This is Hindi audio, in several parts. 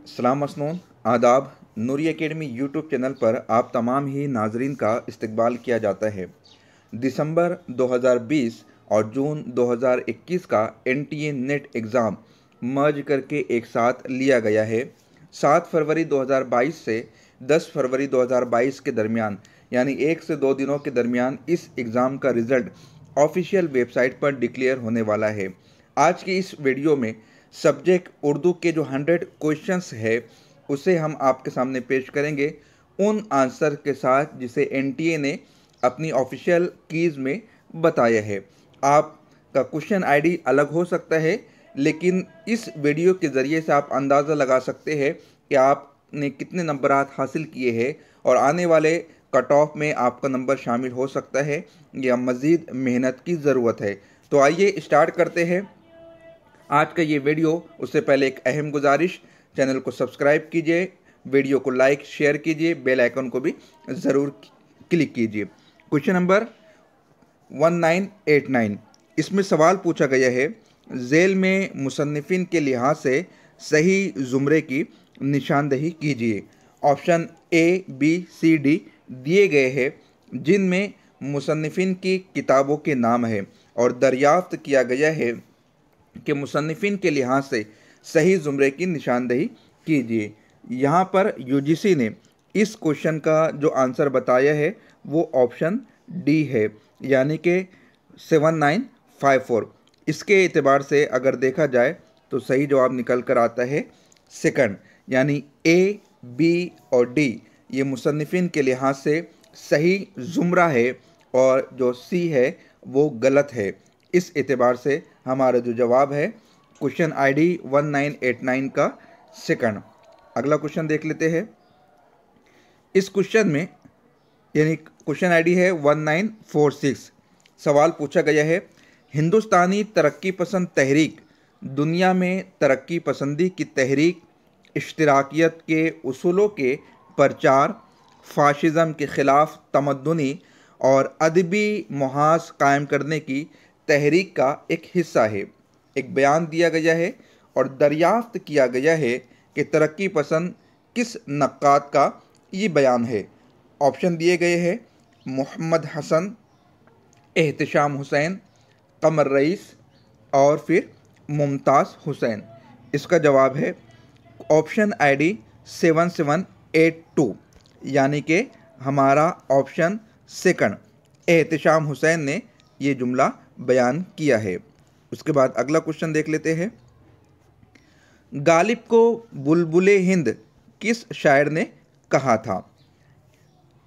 अस्सलाम मसनून आदाब। नूरी एकेडमी यूट्यूब चैनल पर आप तमाम ही नाजरीन का इस्तकबाल किया जाता है। दिसंबर 2020 और जून 2021 का NTA नेट एग्ज़ाम मर्ज करके एक साथ लिया गया है। 7 फरवरी 2022 से 10 फरवरी 2022 के दरमियान, यानी 1 से 2 दिनों के दरमियान इस एग्ज़ाम का रिज़ल्ट ऑफिशियल वेबसाइट पर डिक्लेयर होने वाला है। आज की इस वीडियो में सब्जेक्ट उर्दू के जो 100 क्वेश्चंस है उसे हम आपके सामने पेश करेंगे, उन आंसर के साथ जिसे NTA ने अपनी ऑफिशियल कीज़ में बताया है। आपका क्वेश्चन आईडी अलग हो सकता है, लेकिन इस वीडियो के ज़रिए से आप अंदाज़ा लगा सकते हैं कि आपने कितने नंबरात हासिल किए हैं और आने वाले कट ऑफ में आपका नंबर शामिल हो सकता है या मज़ीद मेहनत की ज़रूरत है। तो आइए स्टार्ट करते हैं आज का ये वीडियो। उससे पहले एक अहम गुजारिश, चैनल को सब्सक्राइब कीजिए, वीडियो को लाइक शेयर कीजिए, बेल आइकन को भी ज़रूर क्लिक कीजिए। क्वेश्चन नंबर 1989, इसमें सवाल पूछा गया है, झेल में मुसन्निफिन के लिहाज से सही ज़ुमरे की निशानदही कीजिए। Option A, B, C, D दिए गए हैं, जिनमें मुसन्निफिन की किताबों के नाम है और दरियाफ्त किया गया है कि मुसन्निफिन के लिहाज से सही ज़ुमरे की निशानदही कीजिए। यहाँ पर UGC ने इस क्वेश्चन का जो आंसर बताया है वो ऑप्शन D है, यानी कि 7954। इसके एतबार से अगर देखा जाए तो सही जवाब निकल कर आता है सेकंड, यानी A, B और D ये मुसन्निफिन के लिहाज से सही ज़ुमरा है और जो C है वो गलत है। इस एतबार से हमारा जो जवाब है क्वेश्चन आईडी 1989 का सेकंड। अगला क्वेश्चन देख लेते हैं। इस क्वेश्चन में, यानी क्वेश्चन आईडी है 1946, सवाल पूछा गया है, हिंदुस्तानी तरक्की पसंद तहरीक दुनिया में तरक्की पसंदी की तहरीक, इश्तराकियत के उसूलों के प्रचार, फाशिज़म के ख़िलाफ़ तमद्दुनी और अदबी मुहाज कायम करने की तहरीक का एक हिस्सा है। एक बयान दिया गया है और दरियाफ्त किया गया है कि तरक्की पसंद किस नक्काद का ये बयान है। ऑप्शन दिए गए हैं मोहम्मद हसन, एहतशाम हुसैन, कमर रईस और फिर मुमताज़ हुसैन। इसका जवाब है ऑप्शन आईडी 7782, यानी कि हमारा ऑप्शन सेकंड, एहतशाम हुसैन ने ये जुमला बयान किया है। उसके बाद अगला क्वेश्चन देख लेते हैं। गालिब को बुलबुले हिंद किस शायर ने कहा था?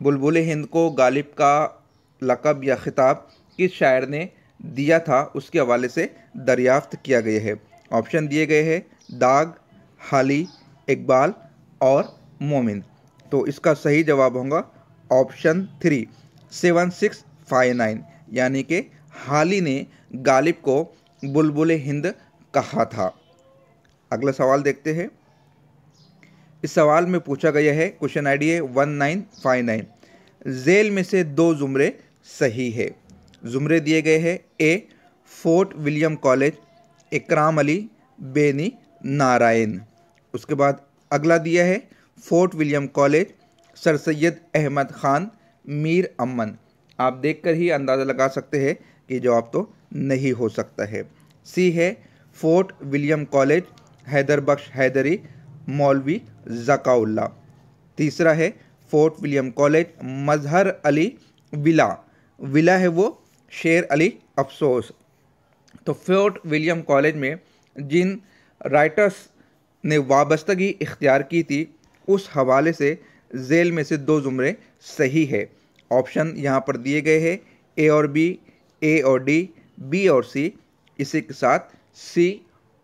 बुलबुले हिंद को गालिब का लक़ब या खिताब किस शायर ने दिया था, उसके हवाले से दरियाफ्त किया गया है। ऑप्शन दिए गए हैं दाग, हाली, इकबाल और मोमिन। तो इसका सही जवाब होगा ऑप्शन 3, 7659, यानी कि हाली ने गालिब को बुलबुले हिंद कहा था। अगला सवाल देखते हैं। इस सवाल में पूछा गया है, क्वेश्चन आईडी है 1959, झेल में से 2 ज़ुमरे सही है। ज़ुमरे दिए गए हैं A, फोर्ट विलियम कॉलेज, इकराम अली, बेनी नारायण। उसके बाद अगला दिया है Fort William college, sir Syed Ahmad Khan, Mir Aman. आप देखकर ही अंदाज़ा लगा सकते हैं कि जवाब तो नहीं हो सकता है। C है फोर्ट विलियम कॉलेज, हैदर बख्श हैदरी, मौलवी ज़काउल्ला। तीसरा है फोर्ट विलियम कॉलेज, मजहर अली विला। विला है वो शेर अली अफसोस। तो फोर्ट विलियम कॉलेज में जिन राइटर्स ने वाबस्तगी इख्तियार की थी, उस हवाले से झेल में से 2 ज़ुमरे सही है। ऑप्शन यहाँ पर दिए गए हैं A और B, A और D, B और C, इसी के साथ C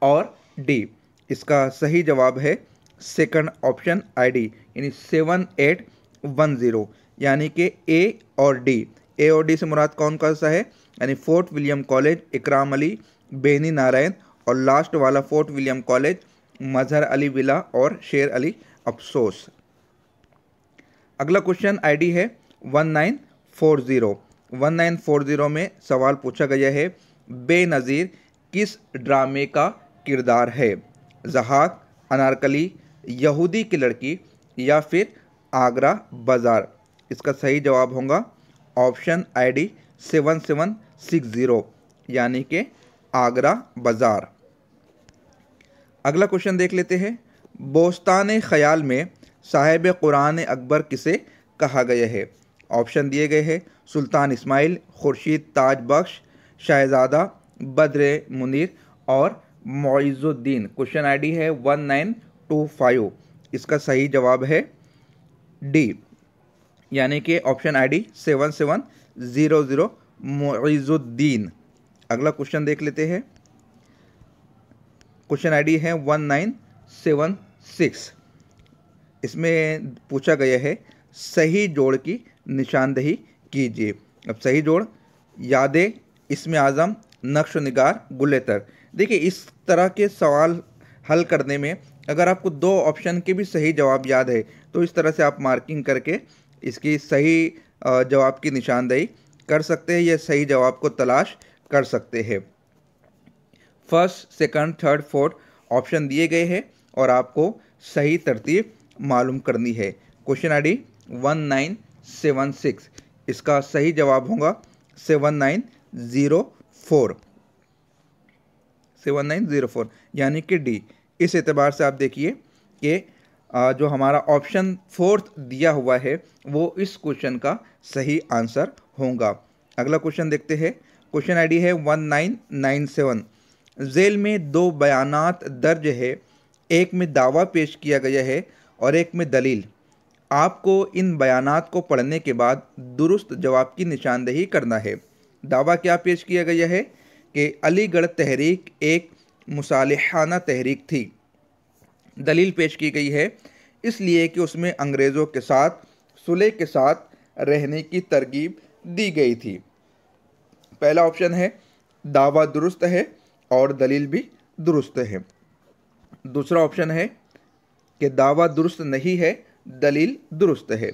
और D। इसका सही जवाब है सेकंड ऑप्शन आईडी, यानी 7810, यानी कि A और D। A और D से मुराद कौन कौन सा है, यानी फोर्ट विलियम कॉलेज, इकराम अली, बेनी नारायण और लास्ट वाला फोर्ट विलियम कॉलेज, मजहर अली विला और शेर अली अफसोस। अगला क्वेश्चन आईडी है 1940। 1940 में सवाल पूछा गया है, बेनज़ीर किस ड्रामे का किरदार है? ज़हाक, अनारकली, यहूदी की लड़की या फिर आगरा बाज़ार। इसका सही जवाब होगा ऑप्शन ID 7760 यानी कि आगरा बाज़ार। अगला क्वेश्चन देख लेते हैं। बोस्तान ख़याल में साहिब कुरान अकबर किसे कहा गया है? ऑप्शन दिए गए हैं सुल्तान इस्माइल, खुर्शीद ताज बख्श, शहज़ादा बद्र मुनीर और मोइज़ुद्दीन। क्वेश्चन ID है 1925। इसका सही जवाब है डी यानी कि ऑप्शन ID 7700 मोइज़ुद्दीन। अगला क्वेश्चन देख लेते हैं। क्वेश्चन ID है 1976। इसमें पूछा गया है सही जोड़ की निशानदेही कीजिए। अब सही जोड़ यादें, इस्म आज़म, नक्श निगार, गुलेतर। देखिए इस तरह के सवाल हल करने में अगर आपको दो ऑप्शन के भी सही जवाब याद है तो इस तरह से आप मार्किंग करके इसकी सही जवाब की निशानदेही कर सकते हैं या सही जवाब को तलाश कर सकते हैं। First, second, third, fourth option दिए गए हैं और आपको सही तरतीब मालूम करनी है। Question ID 1976। इसका सही जवाब होगा 7904 यानी कि डी। इस एतबार से आप देखिए कि जो हमारा ऑप्शन फोर्थ दिया हुआ है वो इस क्वेश्चन का सही आंसर होगा। अगला क्वेश्चन देखते हैं। क्वेश्चन ID है 1997। जेल में दो बयानात दर्ज है, एक में दावा पेश किया गया है और एक में दलील। आपको इन बयानात को पढ़ने के बाद दुरुस्त जवाब की निशानदेही करना है। दावा क्या पेश किया गया है कि अलीगढ़ तहरीक एक मुसालिहाना तहरीक थी। दलील पेश की गई है इसलिए कि उसमें अंग्रेज़ों के साथ सुलह के साथ रहने की तरगीब दी गई थी। पहला ऑप्शन है दावा दुरुस्त है और दलील भी दुरुस्त है। दूसरा ऑप्शन है कि दावा दुरुस्त नहीं है, दलील दुरुस्त है।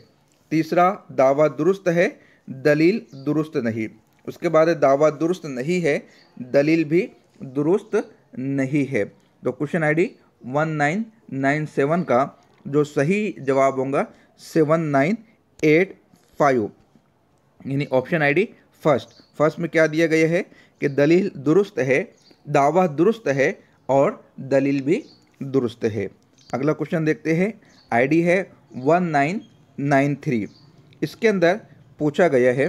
तीसरा दावा दुरुस्त है, दलील दुरुस्त नहीं। उसके बाद दावा दुरुस्त नहीं है, दलील भी दुरुस्त नहीं है। तो क्वेश्चन ID 1997 का जो सही जवाब होगा 7985 यानी ऑप्शन ID फर्स्ट में क्या दिया गया है कि दलील दुरुस्त है, दावा दुरुस्त है और दलील भी दुरुस्त है। अगला क्वेश्चन देखते हैं। ID है 1993। इसके अंदर पूछा गया है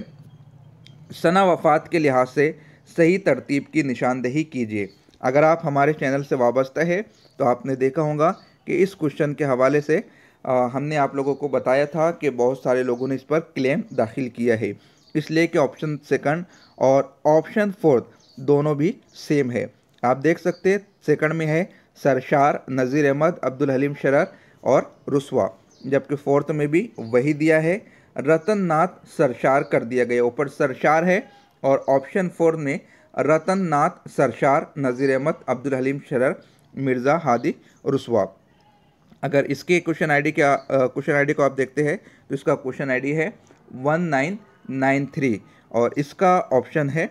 सना वफ़ात के लिहाज से सही तरतीब की निशानदेही कीजिए। अगर आप हमारे चैनल से वाबस्ता है तो आपने देखा होगा कि इस क्वेश्चन के हवाले से हमने आप लोगों को बताया था कि बहुत सारे लोगों ने इस पर क्लेम दाखिल किया है, इसलिए कि ऑप्शन सेकंड और ऑप्शन फोर्थ दोनों भी सेम है। आप देख सकते हैं सेकंड में है सरशार, नज़ीर अहमद, अब्दुल हलीम शरर और रुस्वा, जबकि फोर्थ में भी वही दिया है, रतन नाथ सरशार कर दिया गया। ऊपर सरशार है और ऑप्शन फोर में रतन नाथ सरशार, नज़ीर अहमद, अब्दुल हलीम शरर, मिर्ज़ा हादी रुस्वा। अगर इसके क्वेश्चन ID को आप देखते हैं तो इसका क्वेश्चन ID है 1993 और इसका ऑप्शन है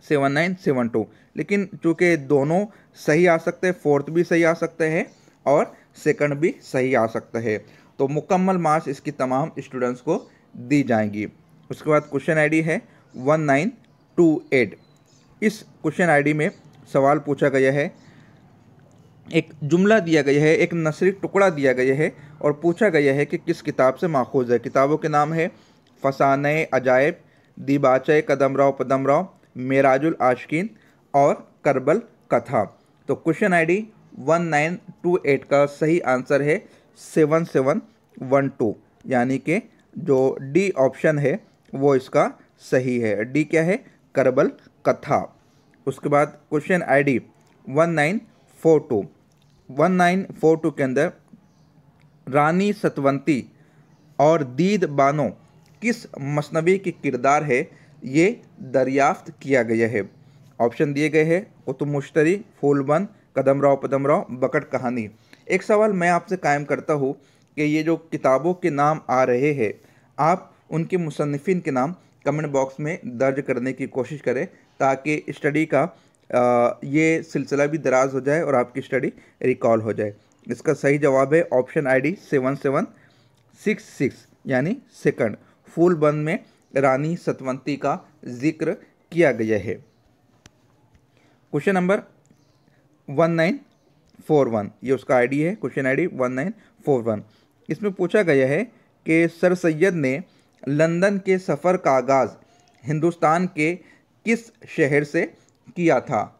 7972। लेकिन चूँकि दोनों सही आ सकते हैं, फोर्थ भी सही आ सकते हैं और सेकंड भी सही आ सकता है, तो मुकम्मल मार्क्स इसकी तमाम स्टूडेंट्स को दी जाएंगी। उसके बाद क्वेश्चन ID है 1928। इस क्वेश्चन ID में सवाल पूछा गया है, एक जुमला दिया गया है, एक नसरी टुकड़ा दिया गया है और पूछा गया है कि किस किताब से माखूज है। किताबों के नाम है फसाने अजायब, दीबाचे कदमराव पदमराव, मेराजुल आशकीन और करबल कथा। तो क्वेश्चन ID 1928 का सही आंसर है 7712 यानी कि जो डी ऑप्शन है वो इसका सही है। डी क्या है? करबल कथा। उसके बाद क्वेश्चन ID 1942 के अंदर रानी सतवंती और दीद बानो किस मसनवी की किरदार है, ये दरियाफ्त किया गया है। ऑप्शन दिए गए हैं कुतुब मुश्तरी, फूलबंद, कदमराव पदमराव, बकट कहानी। एक सवाल मैं आपसे कायम करता हूँ कि ये जो किताबों के नाम आ रहे हैं आप उनके मुसन्निफिन के नाम कमेंट बॉक्स में दर्ज करने की कोशिश करें ताकि स्टडी का ये सिलसिला भी दराज हो जाए और आपकी स्टडी रिकॉल हो जाए। इसका सही जवाब है ऑप्शन ID 7766 यानी सेकंड। फूल बंद में रानी सतवंती का जिक्र किया गया है। क्वेश्चन नंबर 1941, ये उसका ID है, क्वेश्चन ID 1941। इसमें पूछा गया है कि सर सैयद ने लंदन के सफ़र का आगाज़ हिंदुस्तान के किस शहर से किया था?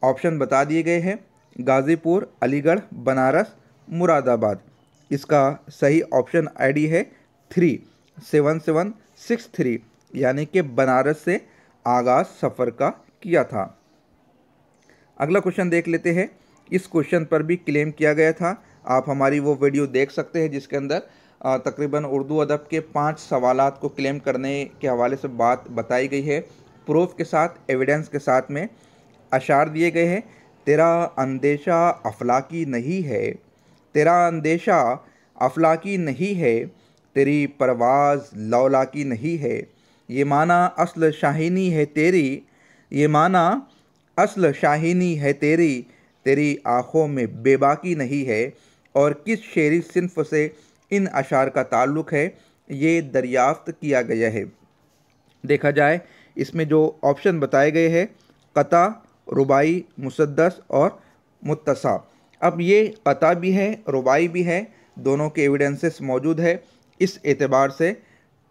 ऑप्शन बता दिए गए हैं, गाज़ीपुर, अलीगढ़, बनारस, मुरादाबाद। इसका सही ऑप्शन ID है 37763 यानी कि बनारस से आगाज़ सफ़र का किया था। अगला क्वेश्चन देख लेते हैं। इस क्वेश्चन पर भी क्लेम किया गया था, आप हमारी वो वीडियो देख सकते हैं जिसके अंदर तकरीबन उर्दू अदब के 5 सवालात को क्लेम करने के हवाले से बात बताई गई है, प्रूफ के साथ, एविडेंस के साथ में। अशार दिए गए हैं, तेरा अंदेशा अफलाकी नहीं है, तेरा अंदेशा अफलाकी नहीं है, तेरी परवाज़ लौलाकी नहीं है, ये माना असल शाहीनी है तेरी, ये माना असल शाहीनी है तेरी, तेरी आँखों में बेबाकी नहीं है, और किस शेरी सिन्फ से इन अशार का ताल्लुक़ है, ये दरियाफ्त किया गया है। देखा जाए इसमें जो ऑप्शन बताए गए हैं, कता, रुबाई, मुसद्दस और मुत्तसा। अब ये कता भी है, रुबाई भी है, दोनों के एविडेंसेस मौजूद है। इस एतबार से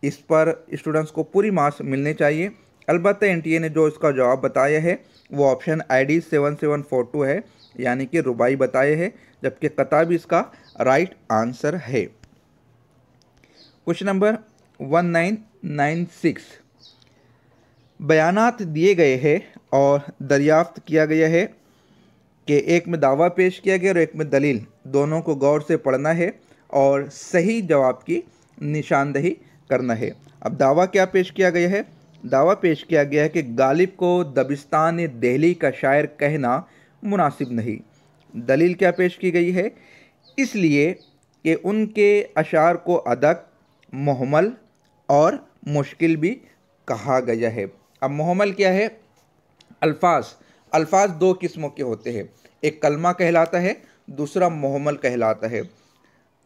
इस पर स्टूडेंट्स को पूरी मार्क्स मिलने चाहिए। अलबत्ता NTA ने जो इसका जवाब बताया है वो ऑप्शन ID 7742 है, यानी कि रुबाई बताए है, जबकि कता भी इसका राइट आंसर है। क्वेश्चन नंबर 1996, बयानात दिए गए हैं और दरियाफ्त किया गया है कि एक में दावा पेश किया गया और एक में दलील, दोनों को गौर से पढ़ना है और सही जवाब की निशानदही करना है। अब दावा क्या पेश किया गया है? दावा पेश किया गया है कि गालिब को दबिस्तान दिल्ली का शायर कहना मुनासिब नहीं। दलील क्या पेश की गई है? इसलिए कि उनके अशार को अदक, मुहम्मल और मुश्किल भी कहा गया है। अब मुहम्मल क्या है? अल्फाज 2 किस्मों के होते हैं, एक कलमा कहलाता है, दूसरा मुहम्मल कहलाता है।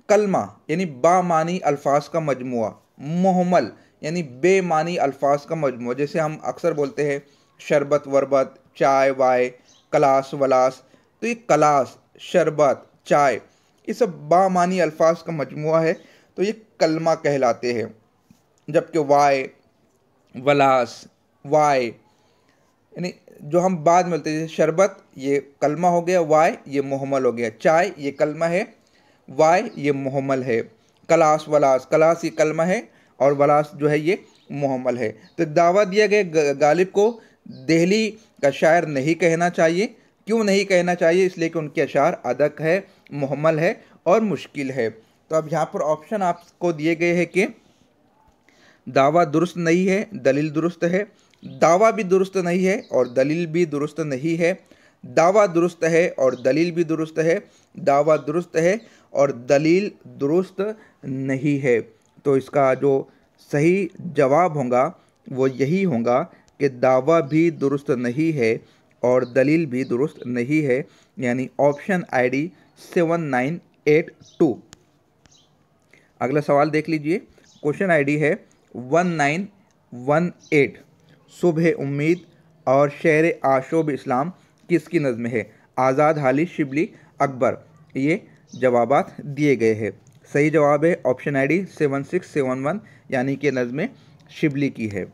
कलमा यानी बामानी अल्फाज का मजमुआ, मुहम्मल यानी बेमानी अल्फाज का मजमुआ। जैसे हम अक्सर बोलते हैं शरबत वरबत, चाय वाय, कलास वलास, तो ये कलास, शरबत, चाय, ये सब बामानी अल्फाज का मजमुआ है, तो ये कलमा कहलाते हैं। जबकि वाय, वलास, वाय यानी जो हम बाद में बोलते हैं, जैसे शरबत ये कलमा हो गया, वाय ये मुहम्मल हो गया, चाय ये कलमा है, वाय ये मुहम्मल है, कलास वलास, कलास ये कलमा है और वलास जो है ये मुहम्मल है। तो दावा दिया गया गालिब को दिल्ली का शायर नहीं कहना चाहिए। क्यों नहीं कहना चाहिए? इसलिए कि उनके अशार अदक है, मुहम्मल है और मुश्किल है। तो अब यहाँ पर ऑप्शन आपको दिए गए हैं कि दावा दुरुस्त नहीं है, दलील दुरुस्त है, दावा भी दुरुस्त नहीं है और दलील भी दुरुस्त नहीं है, दावा दुरुस्त है और दलील भी दुरुस्त है, दावा दुरुस्त है और दलील दुरुस्त नहीं है। तो इसका जो सही जवाब होगा वो यही होगा कि दावा भी दुरुस्त नहीं है और दलील भी दुरुस्त नहीं है, यानी ऑप्शन ID 7982। अगला सवाल देख लीजिए। क्वेश्चन ID है 1918, सुबह उम्मीद और शेर आशोब इस्लाम किसकी नज़्म है? आज़ाद, हाली, शिबली, अकबर। ये जवाबात दिए गए हैं। सही जवाब है ऑप्शन ID 7671 यानी कि नज़्म शिबली की है।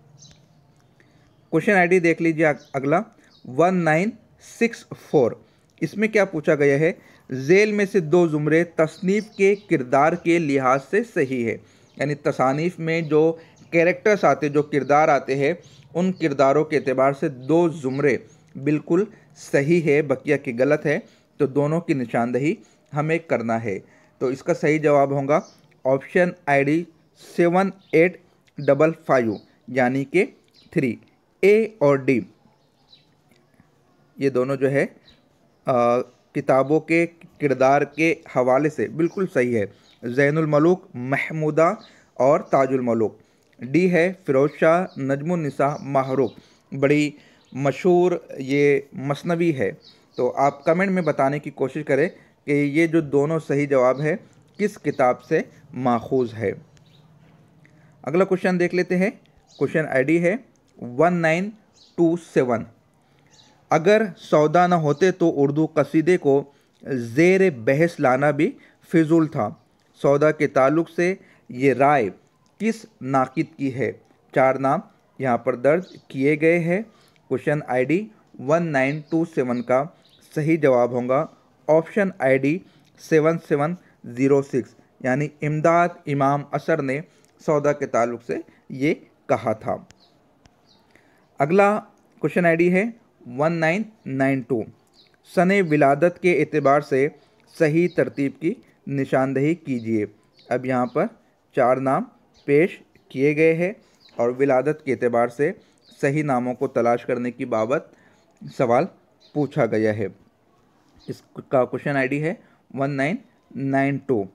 क्वेश्चन ID देख लीजिए अगला 1964, इसमें क्या पूछा गया है? झेल में से 2 जुमरे तसनीफ़ के किरदार के लिहाज से सही है, यानी तसानीफ़ में जो कैरेक्टर्स आते, जो किरदार आते हैं, उन किरदारों के एतबार से 2 जुमरे बिल्कुल सही है, बकिया की गलत है, तो दोनों की निशानदही हमें करना है। तो इसका सही जवाब होगा ऑप्शन ID 7855 यानी कि 3, A और D। ये दोनों जो है किताबों के किरदार के हवाले से बिल्कुल सही है। ज़ैनुल मलूक, महमूदा और ताजुल मलूक। D है फ़िरोज़ शाह, नजमुन निसा, महरूब। बड़ी मशहूर ये मसनवी है। तो आप कमेंट में बताने की कोशिश करें कि ये जो दोनों सही जवाब है किस किताब से माखूज है। अगला क्वेश्चन देख लेते हैं। क्वेश्चन आईडी है 1927। अगर सौदा न होते तो उर्दू कसीदे को ज़ेर बहस लाना भी फिजूल था। सौदा के ताल्लुक से ये राय किस नाकिद की है। चार नाम यहाँ पर दर्ज किए गए हैं। क्वेश्चन आईडी 1927 का सही जवाब होगा ऑप्शन आईडी 7706, यानी इमदाद इमाम असर ने सौदा के ताल्लुक से ये कहा था। अगला क्वेश्चन आईडी है 1992। सने विलादत के एतबार से सही तरतीब की निशानदही कीजिए। अब यहाँ पर चार नाम पेश किए गए हैं और विलादत के एतबार से सही नामों को तलाश करने की बाबत सवाल पूछा गया है। इसका क्वेश्चन आईडी है 1992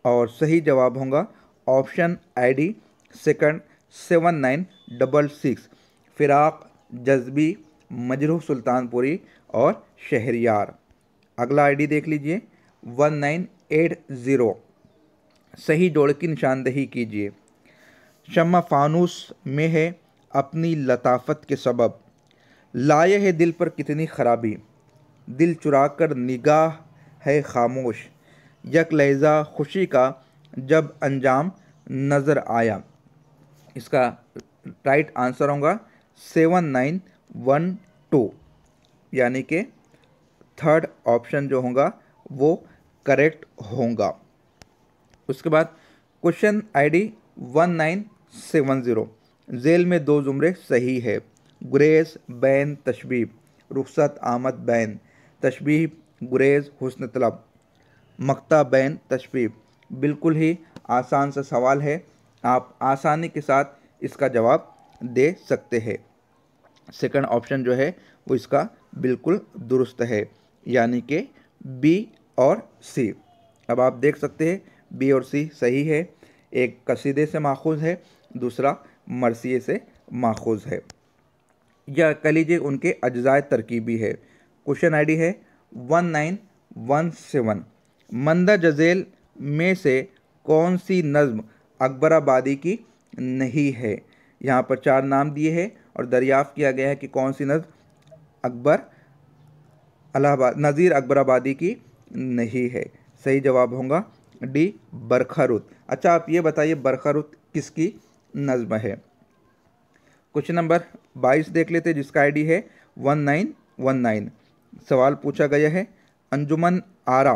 और सही जवाब होगा ऑप्शन आईडी सेकंड 7966, फिराक, जज्बी, मजरूह सुल्तानपुरी और शहरियार। अगला आईडी देख लीजिए 1980। सही जोड़ की निशानदही कीजिए। शम्मा फानूस में है अपनी लताफत के सबब, लाए है दिल पर कितनी खराबी, दिल चुराकर निगाह है खामोश, यक लहजा खुशी का जब अंजाम नज़र आया। इसका राइट आंसर होगा 7912, यानी कि थर्ड ऑप्शन जो होगा वो करेक्ट होगा। उसके बाद क्वेश्चन आईडी 1970। जेल में दो जुमरे सही है। गुरेज बैन तशबीह, रुखसत आमद बैन तशबीह, गुरेज हुस्न तलब, मक्ता बैन तशबीह। बिल्कुल ही आसान सा सवाल है, आप आसानी के साथ इसका जवाब दे सकते हैं। सेकंड ऑप्शन जो है वो इसका बिल्कुल दुरुस्त है, यानी कि बी और सी। अब आप देख सकते हैं बी और सी सही है। एक कसीदे से माखूज है, दूसरा मरसिए से माखूज है, या कह लीजिए उनके अज्जाए तरकीबी है। क्वेश्चन आईडी है 1917। मंदा जज़ेल में से कौन सी नज़्म अकबराबादी की नहीं है। यहाँ पर चार नाम दिए हैं और दरियाफ्त किया गया है कि कौन सी नज़्म नज़ीर अकबराबादी की नहीं है। सही जवाब होगा डी बरखा-रुत। अच्छा, आप ये बताइए बरखा-रुत किसकी नज़्म है। क्वेश्चन नंबर 22 देख लेते हैं, जिसका आईडी है 1919। सवाल पूछा गया है अंजुमन आरा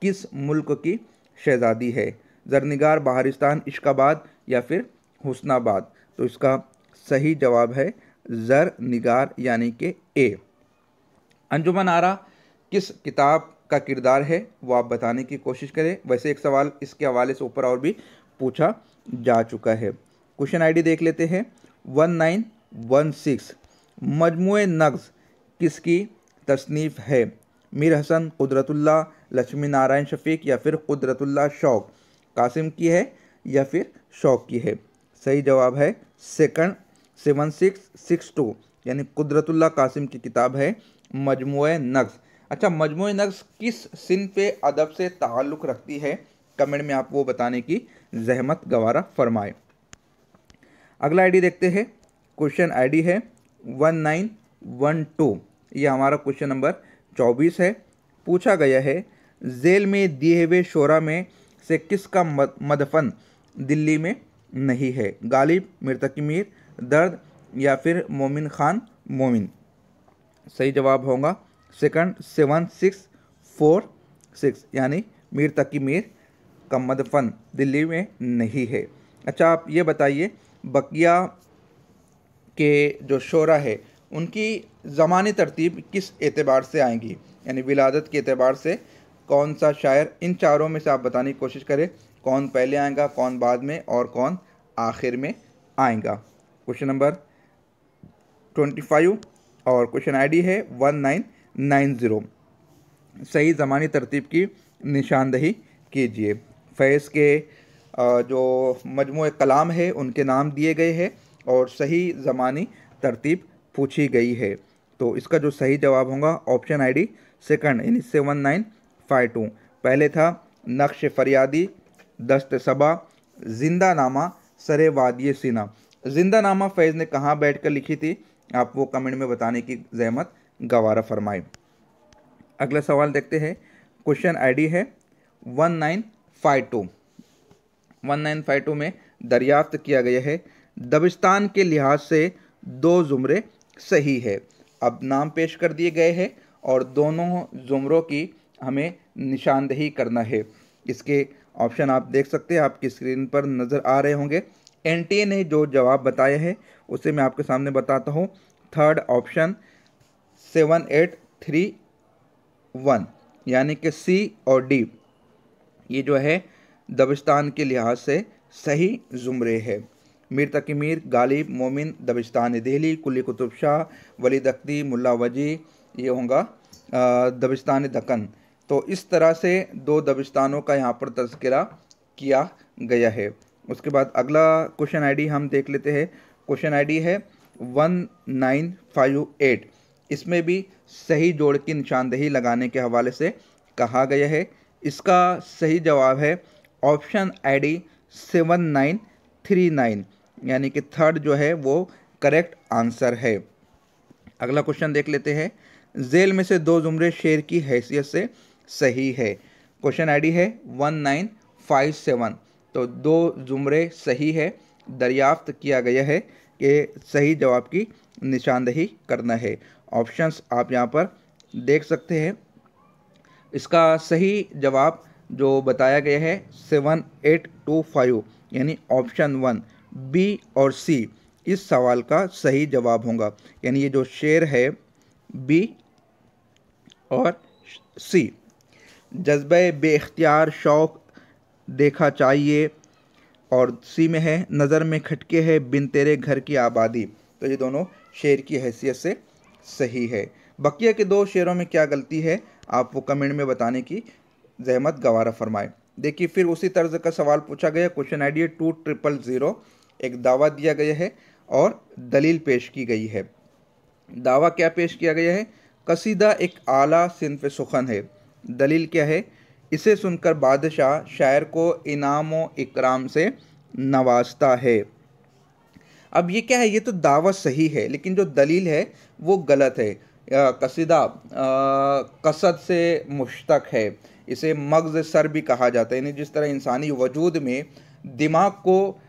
किस मुल्क की शहज़ादी है। ज़रनिगार, बहारिस्तान, इश्काबाद या फिर हुस्नाबाद। तो इसका सही जवाब है ज़रनिगार, यानी कि ए। अंजुमन आरा किस किताब का किरदार है वो आप बताने की कोशिश करें। वैसे एक सवाल इसके हवाले से ऊपर और भी पूछा जा चुका है। क्वेश्चन आईडी देख लेते हैं 1916। मजमुए नग़्ज़ किसकी तसनीफ़ है। मीर हसन, कुदरतुल्लाह, लक्ष्मी नारायण शफ़ीक या फिर कुदरतुल्लाह शौक़। कासिम की है या फिर शौक़ की है। सही जवाब है सेकंड 7662, यानी कुदरतुल्लाह कासिम की किताब है मजमुए नग़्ज़। अच्छा, मजमुए नग़्ज़ किस सिन्फ़ पे अदब से ताल्लुक़ रखती है, कमेंट में आप वो बताने की ज़हमत गवारा फरमाएं। अगला आईडी देखते हैं। क्वेश्चन आईडी है 1912। ये हमारा क्वेश्चन नंबर 24 है। पूछा गया है जेल में दिए हुए शोरा में से किसका मदफन दिल्ली में नहीं है। गालिब, मिर्तकी मीर, दर्द या फिर मोमिन खान मोमिन। सही जवाब होगा सेकंड 7646, यानी मीर तकी मीर का मदफन दिल्ली में नहीं है। अच्छा, आप ये बताइए बकिया के जो शोरा है उनकी ज़मानी तरतीब किस एतबार से आएंगी, यानी विलादत के एतबार से कौन सा शायर, इन चारों में से आप बताने की कोशिश करें कौन पहले आएगा, कौन बाद में और कौन आखिर में आएगा। क्वेश्चन नंबर 25 और क्वेश्चन आईडी है 1990। सही ज़मानी तरतीब की निशानदही कीजिए। फैज़ के जो मजमूए कलाम है उनके नाम दिए गए हैं और सही ज़मानी तरतीब पूछी गई है। तो इसका जो सही जवाब होगा ऑप्शन आईडी सेकंड, यानी 7952। पहले था नक्श फरियादी, दस्त सबा, जिंदा नामा, सरे वादिय सीना। जिंदा नामा फैज़ ने कहाँ बैठकर लिखी थी? आप वो कमेंट में बताने की ज़हमत गवारा फरमाएं। अगला सवाल देखते हैं। क्वेश्चन आईडी है 1952। 1952 में दरियाफ्त किया गया है, दबिस्तान के लिहाज से दो ज़ुमरे सही है। अब नाम पेश कर दिए गए हैं और दोनों ज़ुमरों की हमें निशानदेही करना है। इसके ऑप्शन आप देख सकते हैं, आपकी स्क्रीन पर नज़र आ रहे होंगे। एनटीए ने जो जवाब बताया है उसे मैं आपके सामने बताता हूँ। थर्ड ऑप्शन 7831, यानी कि सी और डी, ये जो है दबिस्तान के लिहाज से सही ज़ुमरे है। मीर तकी मीर, गालिब, मोमिन, दबिस्तान दिल्ली, कुली कुतुब शाह, वली दख्ती, मुल्ला वजी, ये होगा दबिस्तान दक्कन। तो इस तरह से दो दबिस्तानों का यहाँ पर तज़किरा किया गया है। उसके बाद अगला क्वेश्चन आईडी हम देख लेते हैं। क्वेश्चन आईडी है 1958। इसमें भी सही जोड़ की निशानदेही लगाने के हवाले से कहा गया है। इसका सही जवाब है ऑप्शन आईडी 7939, यानी कि थर्ड जो है वो करेक्ट आंसर है। अगला क्वेश्चन देख लेते हैं। जेल में से दो ज़ुमरे शेर की हैसियत से सही है। क्वेश्चन आईडी है 1957। तो दो ज़ुमरे सही है। दरियाफ्त किया गया है कि सही जवाब की निशानदेही करना है। ऑप्शंस आप यहाँ पर देख सकते हैं। इसका सही जवाब जो बताया गया है 7825, यानी ऑप्शन 1 बी और सी इस सवाल का सही जवाब होगा। यानी ये जो शेर है बी और सी। जज्बे बेख्तियार शौक देखा चाहिए, और सी में है नज़र में खटके है बिन तेरे घर की आबादी। तो ये दोनों शेर की हैसियत से सही है। बकिया के दो शेरों में क्या गलती है, आप वो कमेंट में बताने की ज़हमत गवारा फरमाएं। देखिए फिर उसी तर्ज का सवाल पूछा गया। Question ID 2000। एक दावा दिया गया है और दलील पेश की गई है। दावा क्या पेश किया गया है? कसीदा एक आला सिन्फ सुखन है। दलील क्या है? इसे सुनकर बादशाह शायर को इनाम व इकराम से नवाजता है। अब ये क्या है? ये तो दावा सही है, लेकिन जो दलील है वो गलत है। कसीदा कसद से मुश्तक है। इसे मग़ज़ सर भी कहा जाता है। यानी जिस तरह इंसानी वजूद में दिमाग को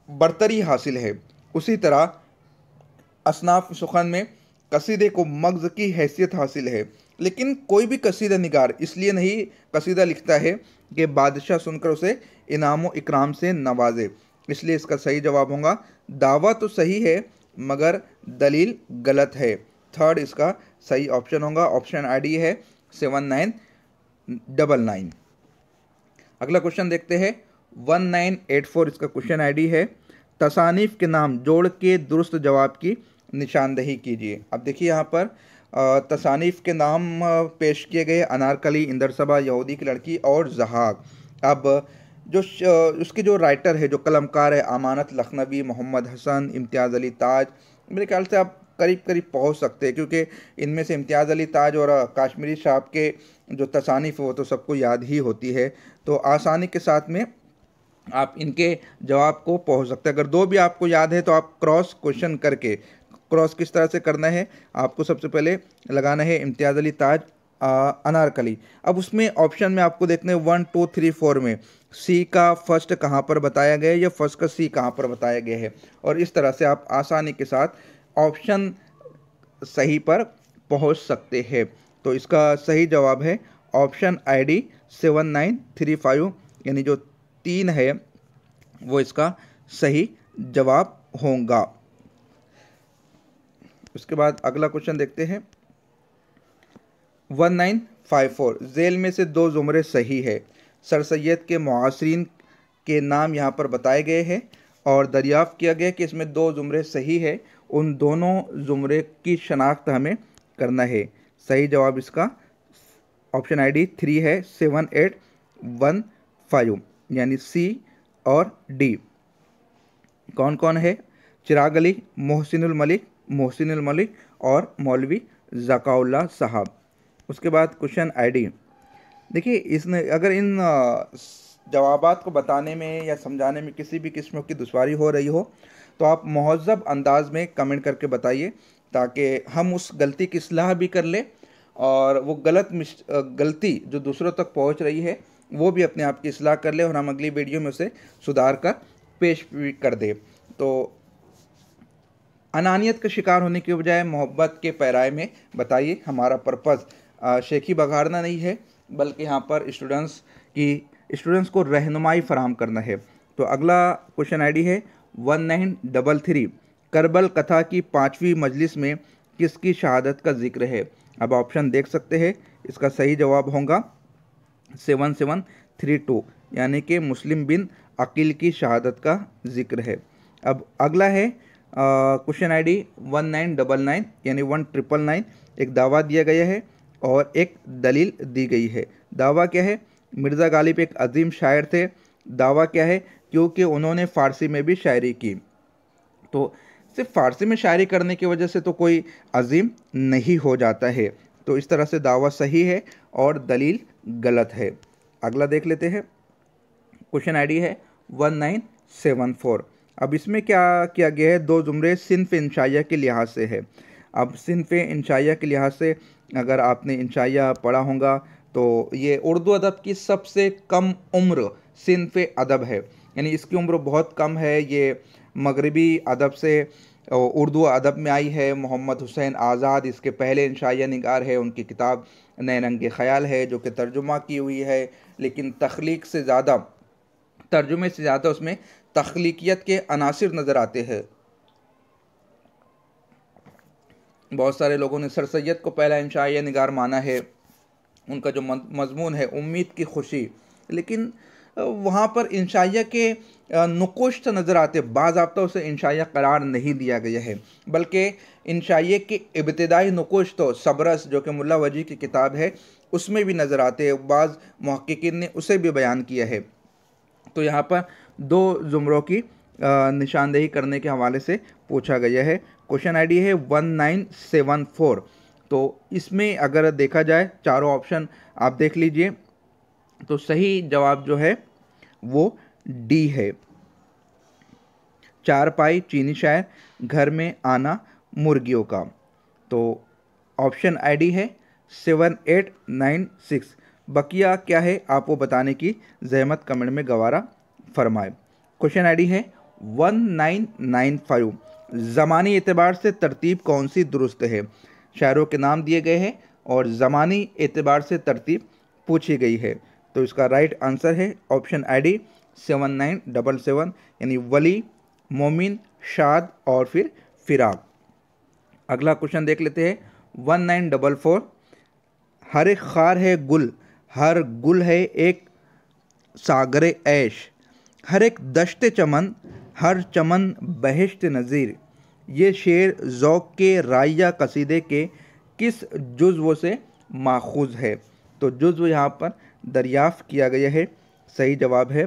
बरतरी हासिल है, उसी तरह असनाफ सुखन में कसीदे को मग़ज़ की हैसियत हासिल है। लेकिन कोई भी कसीदा निगार इसलिए नहीं कसीदा लिखता है कि बादशाह सुनकर उसे इनाम व इकराम से नवाजे। इसलिए इसका सही जवाब होगा, दावा तो सही है मगर दलील गलत है। थर्ड इसका सही ऑप्शन होगा। ऑप्शन आईडी है 7999। अगला क्वेश्चन देखते हैं 1984। इसका क्वेश्चन आईडी है, तसानीफ के नाम जोड़ के दुरुस्त जवाब की निशानदेही कीजिए। अब देखिए यहाँ पर तसानीफ के नाम पेश किए गए अनारकली, इंदरसबा, यहूदी की लड़की और जहाक। अब जो उसके जो राइटर है, जो कलमकार है, अमानत लखनवी, मोहम्मद हसन, इम्तियाज़ अली ताज, मेरे ख्याल से आप करीब करीब पहुंच सकते हैं, क्योंकि इनमें से इम्तियाज़ अली ताज और काश्मीरी साहब के जो तसानीफ वो तो सबको याद ही होती है। तो आसानी के साथ में आप इनके जवाब को पहुंच सकते हैं। अगर दो भी आपको याद है तो आप क्रॉस क्वेश्चन करके, क्रॉस किस तरह से करना है, आपको सबसे पहले लगाना है इम्तियाज़ अली ताज, अनारकली। अब उसमें ऑप्शन में आपको देखने 1 2 3 4 में सी का फर्स्ट कहाँ पर बताया गया है या फर्स्ट का सी कहाँ पर बताया गया है, और इस तरह से आप आसानी के साथ ऑप्शन सही पर पहुंच सकते हैं। तो इसका सही जवाब है ऑप्शन आईडी 7935, यानी जो 3 है वो इसका सही जवाब होगा। उसके बाद अगला क्वेश्चन देखते हैं 1954। जेल में से दो ज़ुमरे सही है। सर सैयद के मुआसरीन के नाम यहाँ पर बताए गए हैं और दरियाफ्त किया गया कि इसमें दो ज़ुमरे सही है। उन दोनों ज़ुमरे की शनाख्त हमें करना है। सही जवाब इसका ऑप्शन आईडी 3 है 7815, यानी सी और डी। कौन कौन है? चिराग अली, मोहसिनुल मलिक और मौलवी ज़काउल्लाह साहब। उसके बाद क्वेश्चन आईडी देखिए इसने अगर इन जवाबात को बताने में या समझाने में किसी भी किस्म की दुश्वारी हो रही हो तो आप महज़्ज़ब अंदाज में कमेंट करके बताइए, ताकि हम उस गलती की इस्लाह भी कर लें और वो गलती जो दूसरों तक पहुंच रही है वो भी अपने आप की इस्लाह कर ले और हम अगली वीडियो में उसे सुधार कर पेश भी कर दे। तो अनानियत का शिकार होने के बजाय मोहब्बत के पैराए में बताइए। हमारा पर्पज़ शेखी बघाड़ना नहीं है, बल्कि यहाँ पर स्टूडेंट्स को रहनुमाई फराहम करना है। तो अगला क्वेश्चन आईडी है 1933। करबल कथा की 5वीं मजलिस में किसकी शहादत का जिक्र है? अब ऑप्शन देख सकते हैं। इसका सही जवाब होगा 7732, यानी कि मुस्लिम बिन अकील की शहादत का जिक्र है। अब अगला है क्वेश्चन आईडी 1999 यानी 1999। एक दावा दिया गया है और एक दलील दी गई है। दावा क्या है? मिर्ज़ा गालिब एक अजीम शायर थे। दावा क्या है? क्योंकि उन्होंने फ़ारसी में भी शायरी की। तो सिर्फ फ़ारसी में शायरी करने की वजह से तो कोई अजीम नहीं हो जाता है। तो इस तरह से दावा सही है और दलील गलत है। अगला देख लेते हैं। क्वेश्चन आईडी है 1974। अब इसमें क्या किया गया है? दो जुमरे सिन्फ इंशाइया के लिहाज से है। अब सिन्फ इंशाइया के लिहाज से अगर आपने इंशाइया पढ़ा होगा तो ये उर्दू अदब की सबसे कम उम्र सिन्फ अदब है, यानी इसकी उम्र बहुत कम है। ये मगरबी अदब से उर्दू अदब में आई है। मोहम्मद हुसैन आज़ाद इसके पहले इंशाइया निगार है। उनकी किताब नए रंग ख़याल है जो कि तर्जुमा की हुई है, लेकिन तर्जुमे से ज़्यादा उसमें तख्लीकियत के अनासिर नज़र आते हैं। बहुत सारे लोगों ने सर सैयद को पहला इंशाइया निगार माना है। उनका जो मजमून है उम्मीद की खुशी, लेकिन वहाँ पर इंशाइया के नुकुश नज़र आते। बाज़ाब्ता उसे इंशाइया करार नहीं दिया गया है, बल्कि इंशाइया के इब्तिदाई नुकुश तो सबरस जो कि मुल्ला वजी की किताब है उसमें भी नज़र आते हैं। बाज़ मुहक्किकीन ने उसे भी बयान किया है। तो यहाँ पर दो जुमरों की निशानदेही करने के हवाले से पूछा गया है। क्वेश्चन आईडी है 1974। तो इसमें अगर देखा जाए चारों ऑप्शन आप देख लीजिए, तो सही जवाब जो है वो डी है। चारपाई चीनी शायर, घर में आना मुर्गियों का। तो ऑप्शन आईडी है 7896। बकिया क्या है आप वो बताने की जहमत कमेंट में गवारा फरमाए। क्वेश्चन आईडी है 1995। ज़मानी एतबार से तरतीब कौन सी दुरुस्त है? शायरों के नाम दिए गए हैं और ज़मानी एतबार से तरतीब पूछी गई है। तो इसका राइट आंसर है ऑप्शन आईडी 7977, यानी वली, मोमिन, शाद और फिर फिराक। अगला क्वेश्चन देख लेते हैं 1944। हर एक खार है गुल, हर गुल है एक सागरे ऐश, हर एक दश्त चमन, हर चमन बहिश्त नज़ीर। ये शेर ज़ौक़ के राइया कसीदे के किस जुज़्व से माखूज़ है? तो जुज़्व यहाँ पर दरियाफ़्त किया गया है। सही जवाब है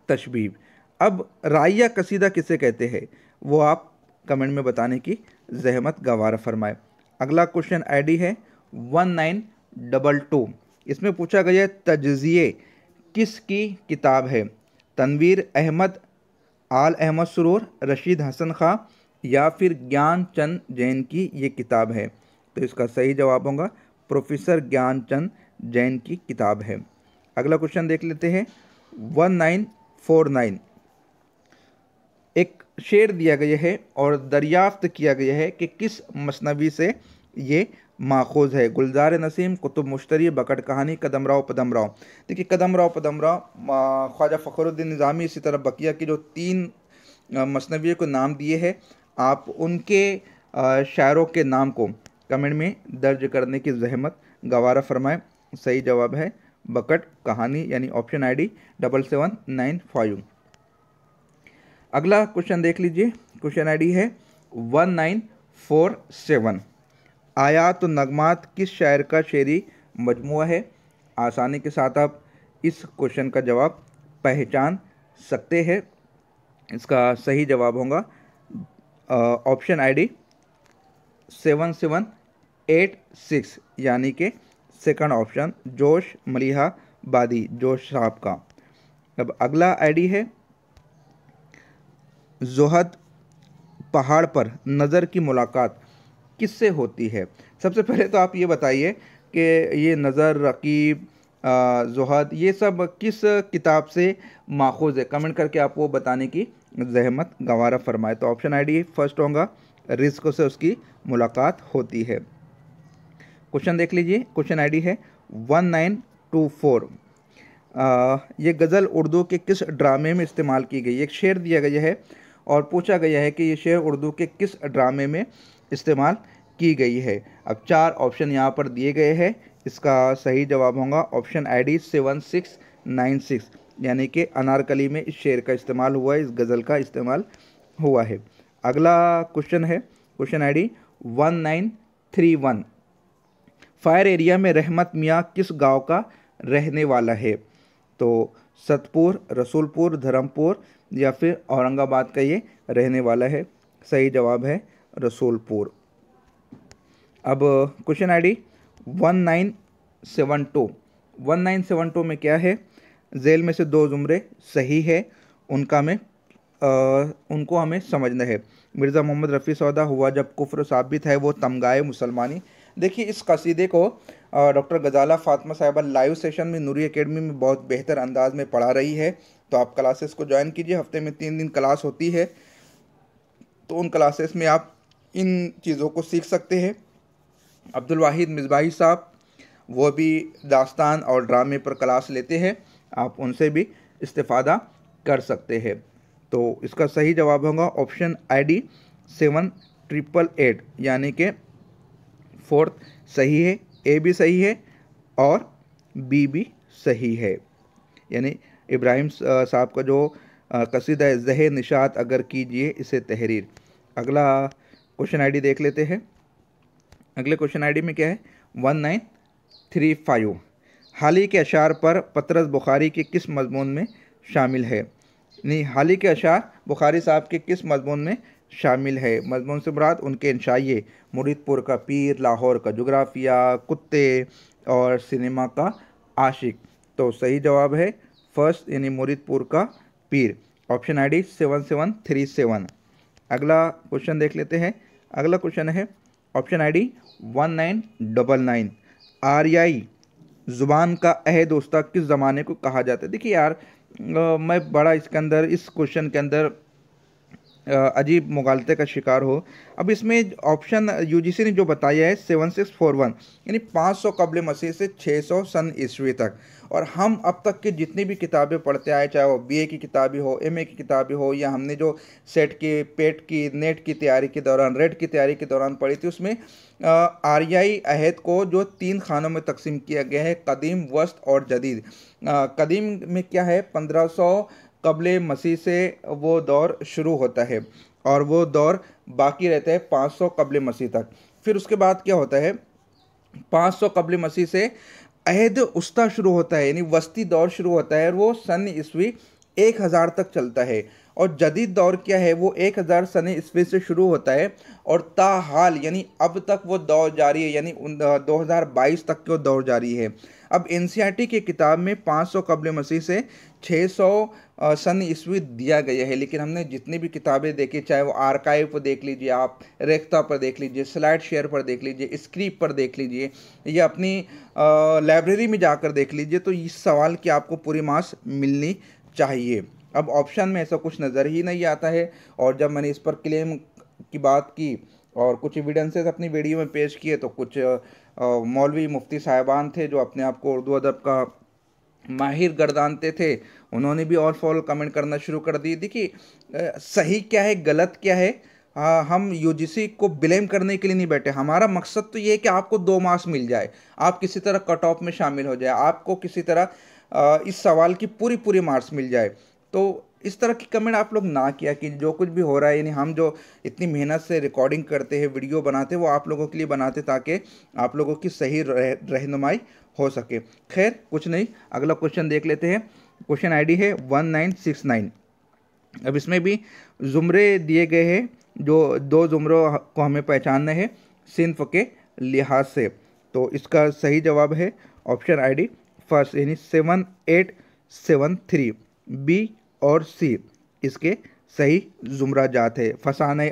तशबीब। अब राइया कसीदा किसे कहते हैं वो आप कमेंट में बताने की जहमत गवारा फरमाए। अगला क्वेश्चन आईडी है 1922। इसमें पूछा गया तज्ज़िये किसकी किताब है? तनवीर अहमद, आल अहमद सुरूर, रशीद हसन खां या फिर ज्ञानचंद जैन की ये किताब है? तो इसका सही जवाब होगा प्रोफेसर ज्ञानचंद जैन की किताब है। अगला क्वेश्चन देख लेते हैं 1949। एक शेर दिया गया है और दरियाफ्त किया गया है कि किस मसनवी से ये माखूज़ है? गुलजार नसीम, कुतुब मुश्तरी, बकट कहानी, कदमराव पदमराव। देखिए कदमराव पदमराव ख्वाजा फ़खरुद्दीन निज़ामी, इसी तरह बकिया की जो 3 मसनवियों को नाम दिए हैं, आप उनके शायरों के नाम को कमेंट में दर्ज करने की जहमत गवारा फरमाएं। सही जवाब है बकट कहानी, यानी ऑप्शन आईडी 7795। अगला क्वेश्चन देख लीजिए। क्वेश्चन आईडी है 1947। आयात नगमात किस शायर का शेरी मजमुआ है? आसानी के साथ आप इस क्वेश्चन का जवाब पहचान सकते हैं। इसका सही जवाब होगा ऑप्शन आईडी 7786, यानी कि सेकंड ऑप्शन जोश मलिहा बादी, जोश साहब का। अब अगला आईडी है जोहद पहाड़ पर नज़र की मुलाकात किससे होती है। सबसे पहले तो आप ये बताइए कि ये नज़र, रकीब, जोहद, ये सब किस किताब से माखूज है। कमेंट करके आप वो बताने की जहमत गवारा फरमाए। तो ऑप्शन आईडी फर्स्ट होगा रिस्क से उसकी मुलाकात होती है। क्वेश्चन देख लीजिए, क्वेश्चन आईडी है 1924। ये गज़ल उर्दू के किस ड्रामे में इस्तेमाल की गई। एक शेर दिया गया है और पूछा गया है कि ये शेर उर्दू के किस ड्रामे में इस्तेमाल की गई है। अब 4 ऑप्शन यहाँ पर दिए गए हैं। इसका सही जवाब होगा ऑप्शन आईडी 7696, यानी कि अनारकली में इस शेर का इस्तेमाल हुआ है, इस गज़ल का इस्तेमाल हुआ है। अगला क्वेश्चन है क्वेश्चन आईडी 1931। फायर एरिया में रहमत मियाँ किस गांव का रहने वाला है। तो सतपुर, रसूलपुर, धर्मपुर या फिर औरंगाबाद का ये रहने वाला है। सही जवाब है रसूलपुर। अब क्वेश्चन आईडी 1972। 1972 में क्या है। जेल में से 2 जुमरे सही है, उनको हमें समझना है। मिर्ज़ा मोहम्मद रफ़ी सौदा हुआ जब कुफ्र साबित है वो तमगाए मुसलमानी। देखिए इस कसीदे को डॉक्टर गजाला फातिमा साहिबा लाइव सेशन में नूरी एकेडमी में बहुत बेहतर अंदाज में पढ़ा रही है। तो आप क्लासेस को ज्वाइन कीजिए। हफ्ते में 3 दिन क्लास होती है, तो उन क्लासेस में आप इन चीज़ों को सीख सकते हैं। अब्दुल वाहिद मिसबाही साहब वो भी दास्तान और ड्रामे पर क्लास लेते हैं, आप उनसे भी इस्तेफ़ादा कर सकते हैं। तो इसका सही जवाब होगा ऑप्शन आईडी 7888, यानी कि 4th सही है, ए भी सही है और बी भी सही है। यानी इब्राहिम साहब का जो कसीदा है ज़हे निशात अगर कीजिए इसे तहरीर। अगला क्वेश्चन आईडी देख लेते हैं। अगले क्वेश्चन आईडी में क्या है 1935। हाल ही के अशार पर पतरस बुखारी के किस मजमून में शामिल है। नहीं, हाल ही के अशार बुखारी साहब के किस मजमून में शामिल है। मजमून से मुराद उनके इंशाइए मुरीदपुर का पीर, लाहौर का जोग्राफिया, कुत्ते और सिनेमा का आशिक। तो सही जवाब है फर्स्ट, यानी मुरीदपुर का पीर, ऑप्शन आईडी 7737। अगला क्वेश्चन देख लेते हैं। अगला क्वेश्चन है ऑप्शन आईडी 1999। आर्याई ज़ुबान का अहद उस्ता किस ज़माने को कहा जाता है। देखिए यार, मैं बड़ा इसके अंदर, इस क्वेश्चन के अंदर अजीब मुगालते का शिकार हो। अब इसमें ऑप्शन यूजीसी ने जो बताया है 7641, यानी 500 कबल मसीह से 600 सन ईस्वी तक। और हम अब तक की जितनी भी किताबें पढ़ते आए, चाहे वो बीए की किताबें हो, एमए की किताबें हो, या हमने जो सेट की, पेट की, नेट की तैयारी के दौरान, रेड की तैयारी के दौरान पढ़ी थी, उसमें आर्याई अहद को जो 3 खानों में तकसीम किया गया है, कदीम, वस्त और जदीद। कदीम में क्या है 1500 कबले मसीह से वो दौर शुरू होता है और वो दौर बाकी रहता है 500 कबले मसीह तक। फिर उसके बाद क्या होता है 500 कबले मसीह से अहद उस्ता शुरू होता है, यानी वस्ती दौर शुरू होता है और वो सन ईस्वी 1000 तक चलता है। और जदीद दौर क्या है, वो 1000 सन ईस्वी से शुरू होता है और ताहाल यानी अब तक वो दौर जारी है, यानी 2022 तक वो दौर जारी है। अब एनसीईआरटी की किताब में 500 कबल मसीह से 600 सन ईस्वी दिया गया है, लेकिन हमने जितनी भी किताबें देखी, चाहे वो आर्काइव पर देख लीजिए, आप रेख्ता पर देख लीजिए, स्लाइड शेयर पर देख लीजिए, स्क्रिप पर देख लीजिए, या अपनी लाइब्रेरी में जाकर देख लीजिए, तो इस सवाल की आपको पूरी मार्क्स मिलनी चाहिए। अब ऑप्शन में ऐसा कुछ नज़र ही नहीं आता है। और जब मैंने इस पर क्लेम की बात की और कुछ एविडेंसेस अपनी वीडियो में पेश किए, तो कुछ मौलवी मुफ्ती साहिबान थे जो अपने आप को उर्दू अदब का माहिर गर्दानते थे, उन्होंने भी ऑल फॉल कमेंट करना शुरू कर दी। देखिए सही क्या है गलत क्या है, हम यूजीसी को ब्लेम करने के लिए नहीं बैठे। हमारा मकसद तो ये है कि आपको 2 मार्क्स मिल जाए, आप किसी तरह कट ऑफ में शामिल हो जाए, आपको किसी तरह इस सवाल की पूरी मार्क्स मिल जाए। तो इस तरह की कमेंट आप लोग ना किया कि जो कुछ भी हो रहा है, यानी हम जो इतनी मेहनत से रिकॉर्डिंग करते हैं, वीडियो बनाते हैं, वो आप लोगों के लिए बनाते ताकि आप लोगों की सही रहनुमाई हो सके। खैर कुछ नहीं, अगला क्वेश्चन देख लेते हैं। क्वेश्चन आईडी है 1969। अब इसमें भी जुमरे दिए गए हैं, जो 2 जुमरों को हमें पहचानना है सिन्फ के लिहाज से। तो इसका सही जवाब है ऑप्शन आई डी फर्स्ट, यानी 7873। बी और सी इसके सही जुमरा जात है। फसाने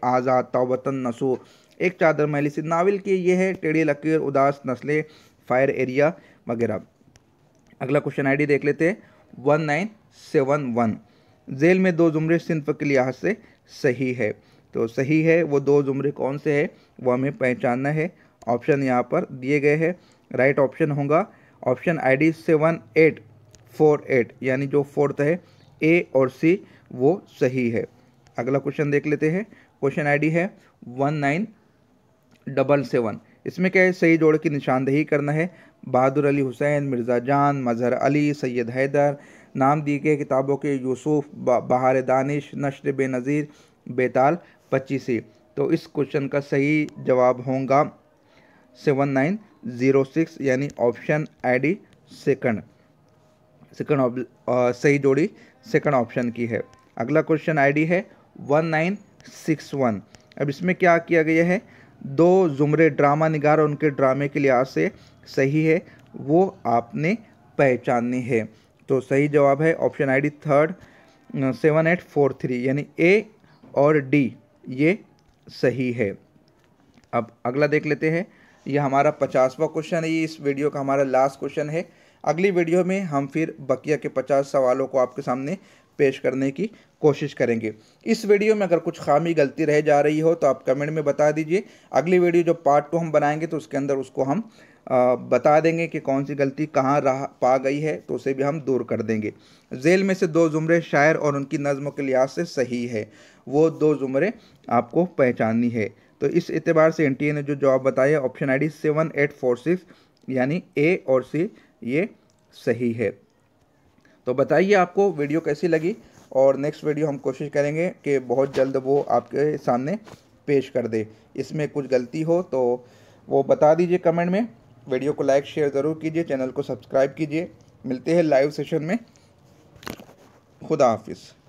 आज़ाद तौबतन नसूर, एक चादर मैली सी, नावल की ये है, टेढ़ी लकीर, उदास नस्लें, फायर एरिया वगैरह। अगला क्वेश्चन आईडी देख लेते हैं 1971। जेल में दो जुमरे सिंफ के लिहाज से सही है। तो सही है वो दो जुमरे कौन से है वो हमें पहचानना है। ऑप्शन यहाँ पर दिए गए हैं। राइट ऑप्शन होगा ऑप्शन आईडी 7848, यानी जो फोर्थ है ए और सी वो सही है। अगला क्वेश्चन देख लेते हैं। क्वेश्चन आईडी है 1977। इसमें क्या है, सही जोड़ की निशानदेही करना है। बहादुर अली हुसैन, मिर्ज़ा जान, मजहर अली, सैयद हैदर, नाम दिए गए किताबों के यूसुफ, बहार दानिश, नश्र बेनज़ीर, बेताल 25। तो इस क्वेश्चन का सही जवाब होगा 7906, यानी ऑप्शन आईडी सेकंड सही जोड़ी सेकंड ऑप्शन की है। अगला क्वेश्चन आईडी है 1961। अब इसमें क्या किया गया है, दो जुमरे ड्रामा निगार और उनके ड्रामे के लिहाज से सही है वो आपने पहचानने हैं। तो सही जवाब है ऑप्शन आईडी थर्ड 7843, यानी ए और डी ये सही है। अब अगला देख लेते हैं। ये हमारा 50वां क्वेश्चन है, ये इस वीडियो का हमारा लास्ट क्वेश्चन है। अगली वीडियो में हम फिर बकिया के 50 सवालों को आपके सामने पेश करने की कोशिश करेंगे। इस वीडियो में अगर कुछ खामी गलती रह जा रही हो तो आप कमेंट में बता दीजिए। अगली वीडियो जो पार्ट 2 हम बनाएंगे तो उसके अंदर उसको हम बता देंगे कि कौन सी गलती कहाँ पा गई है, तो उसे भी हम दूर कर देंगे। जेल में से दो जुमरे शायर और उनकी नज़्म के लिहाज से सही है, वो दो जुमरे आपको पहचाननी है। तो इस एतबार से एनटीए ने जो जवाब बताया ऑप्शन आईडी 7846, यानी ए और सी ये सही है। तो बताइए आपको वीडियो कैसी लगी, और नेक्स्ट वीडियो हम कोशिश करेंगे कि बहुत जल्द वो आपके सामने पेश कर दे। इसमें कुछ गलती हो तो वो बता दीजिए कमेंट में। वीडियो को लाइक शेयर ज़रूर कीजिए, चैनल को सब्सक्राइब कीजिए। मिलते हैं लाइव सेशन में। खुदा हाफिज़।